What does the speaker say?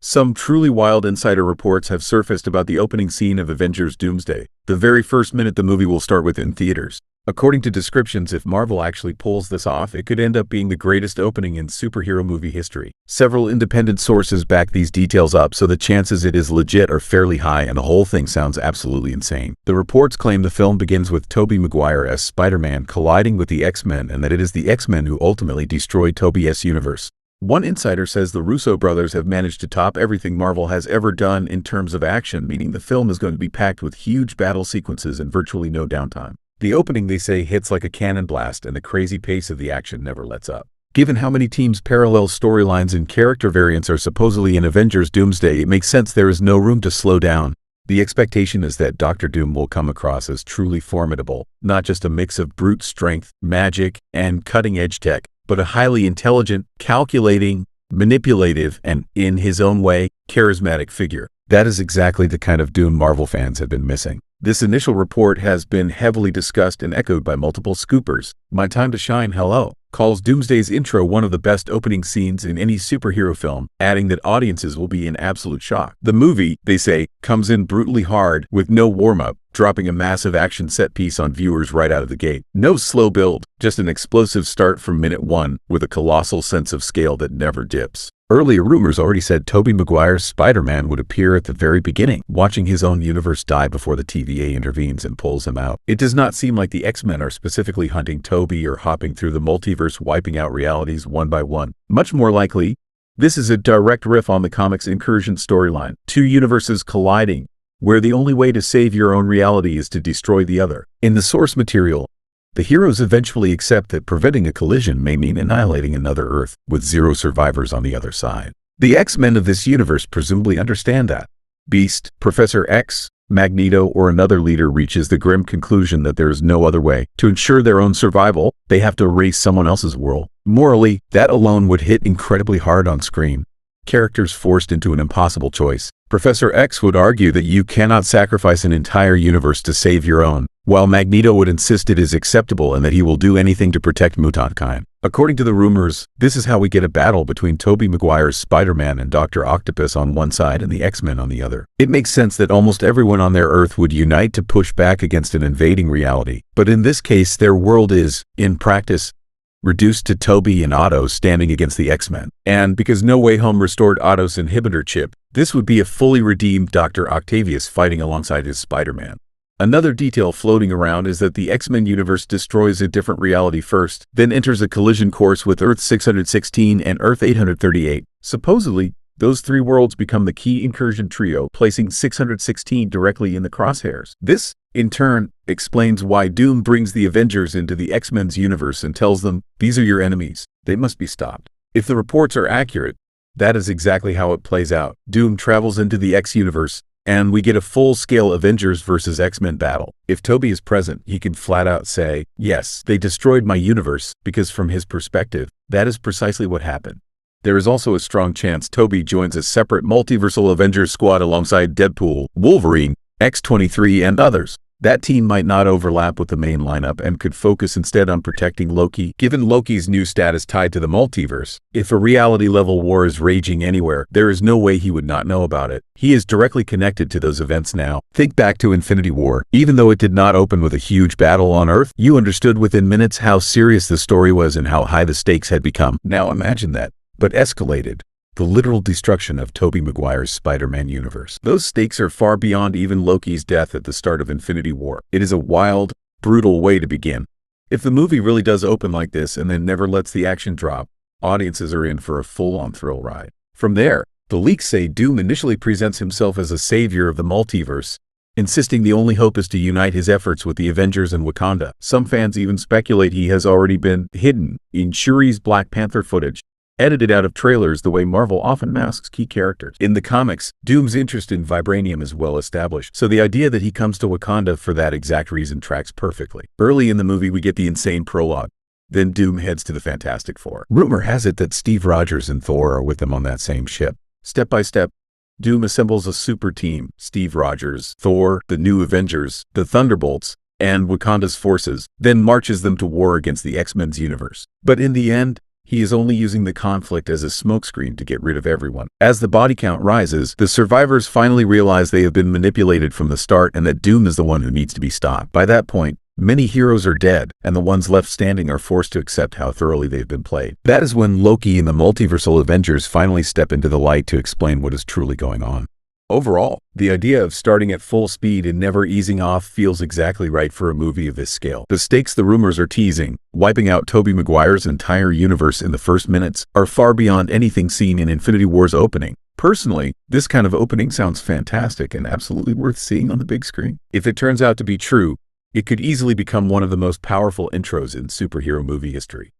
Some truly wild insider reports have surfaced about the opening scene of Avengers Doomsday, the very first minute the movie will start with in theaters. According to descriptions, if Marvel actually pulls this off, it could end up being the greatest opening in superhero movie history. Several independent sources back these details up, so the chances it is legit are fairly high, and the whole thing sounds absolutely insane. The reports claim the film begins with Tobey Maguire as Spider-Man colliding with the X-Men, and that it is the X-Men who ultimately destroyed Tobey's universe. One insider says the Russo brothers have managed to top everything Marvel has ever done in terms of action, meaning the film is going to be packed with huge battle sequences and virtually no downtime. The opening, they say, hits like a cannon blast, and the crazy pace of the action never lets up. Given how many teams' parallel storylines and character variants are supposedly in Avengers Doomsday, it makes sense there is no room to slow down. The expectation is that Dr. Doom will come across as truly formidable, not just a mix of brute strength, magic, and cutting-edge tech, but a highly intelligent, calculating, manipulative, and, in his own way, charismatic figure. That is exactly the kind of Doom Marvel fans have been missing. This initial report has been heavily discussed and echoed by multiple scoopers. My Time to Shine, hello, calls Doomsday's intro one of the best opening scenes in any superhero film, adding that audiences will be in absolute shock. The movie, they say, comes in brutally hard with no warm-up, dropping a massive action set piece on viewers right out of the gate. No slow build, just an explosive start from minute one with a colossal sense of scale that never dips. Earlier rumors already said Tobey Maguire's Spider-Man would appear at the very beginning, watching his own universe die before the TVA intervenes and pulls him out. It does not seem like the X-Men are specifically hunting Tobey or hopping through the multiverse wiping out realities one by one. Much more likely, this is a direct riff on the comics' incursion storyline, two universes colliding, where the only way to save your own reality is to destroy the other. In the source material, the heroes eventually accept that preventing a collision may mean annihilating another Earth, with zero survivors on the other side. The X-Men of this universe presumably understand that. Beast, Professor X, Magneto, or another leader reaches the grim conclusion that there is no other way. To ensure their own survival, they have to erase someone else's world. Morally, that alone would hit incredibly hard on screen. Characters forced into an impossible choice. Professor X would argue that you cannot sacrifice an entire universe to save your own, while Magneto would insist it is acceptable and that he will do anything to protect mutantkind. According to the rumors, this is how we get a battle between Tobey Maguire's Spider-Man and Dr. Octopus on one side and the X-Men on the other. It makes sense that almost everyone on their Earth would unite to push back against an invading reality, but in this case their world is, in practice, reduced to Tobey and Otto standing against the X-Men. And because No Way Home restored Otto's inhibitor chip, this would be a fully redeemed Dr. Octavius fighting alongside his Spider-Man. Another detail floating around is that the X-Men universe destroys a different reality first, then enters a collision course with Earth 616 and Earth 838. Supposedly, those three worlds become the key incursion trio, placing 616 directly in the crosshairs. This, in turn, explains why Doom brings the Avengers into the X-Men's universe and tells them, "These are your enemies. They must be stopped." If the reports are accurate, that is exactly how it plays out. Doom travels into the X-universe, and we get a full-scale Avengers vs. X-Men battle. If Tobey is present, he can flat out say, "Yes, they destroyed my universe," because from his perspective, that is precisely what happened. There is also a strong chance Tobey joins a separate multiversal Avengers squad alongside Deadpool, Wolverine, X-23, and others. That team might not overlap with the main lineup and could focus instead on protecting Loki, given Loki's new status tied to the multiverse. If a reality-level war is raging anywhere, there is no way he would not know about it. He is directly connected to those events now. Think back to Infinity War. Even though it did not open with a huge battle on Earth, you understood within minutes how serious the story was and how high the stakes had become. Now imagine that, but escalated. The literal destruction of Tobey Maguire's Spider-Man universe. Those stakes are far beyond even Loki's death at the start of Infinity War. It is a wild, brutal way to begin. If the movie really does open like this and then never lets the action drop, audiences are in for a full-on thrill ride. From there, the leaks say Doom initially presents himself as a savior of the multiverse, insisting the only hope is to unite his efforts with the Avengers and Wakanda. Some fans even speculate he has already been hidden in Shuri's Black Panther footage, edited out of trailers the way Marvel often masks key characters. In the comics, Doom's interest in vibranium is well established, so the idea that he comes to Wakanda for that exact reason tracks perfectly. Early in the movie, we get the insane prologue. Then Doom heads to the Fantastic Four. Rumor has it that Steve Rogers and Thor are with them on that same ship. Step by step, Doom assembles a super team: Steve Rogers, Thor, the New Avengers, the Thunderbolts, and Wakanda's forces, then marches them to war against the X-Men's universe. But in the end, He is only using the conflict as a smokescreen to get rid of everyone. As the body count rises, the survivors finally realize they have been manipulated from the start and that Doom is the one who needs to be stopped. By that point, many heroes are dead, and the ones left standing are forced to accept how thoroughly they've been played. That is when Loki and the multiversal Avengers finally step into the light to explain what is truly going on. Overall, the idea of starting at full speed and never easing off feels exactly right for a movie of this scale. The stakes the rumors are teasing, wiping out Tobey Maguire's entire universe in the first minutes, are far beyond anything seen in Infinity War's opening. Personally, this kind of opening sounds fantastic and absolutely worth seeing on the big screen. If it turns out to be true, it could easily become one of the most powerful intros in superhero movie history.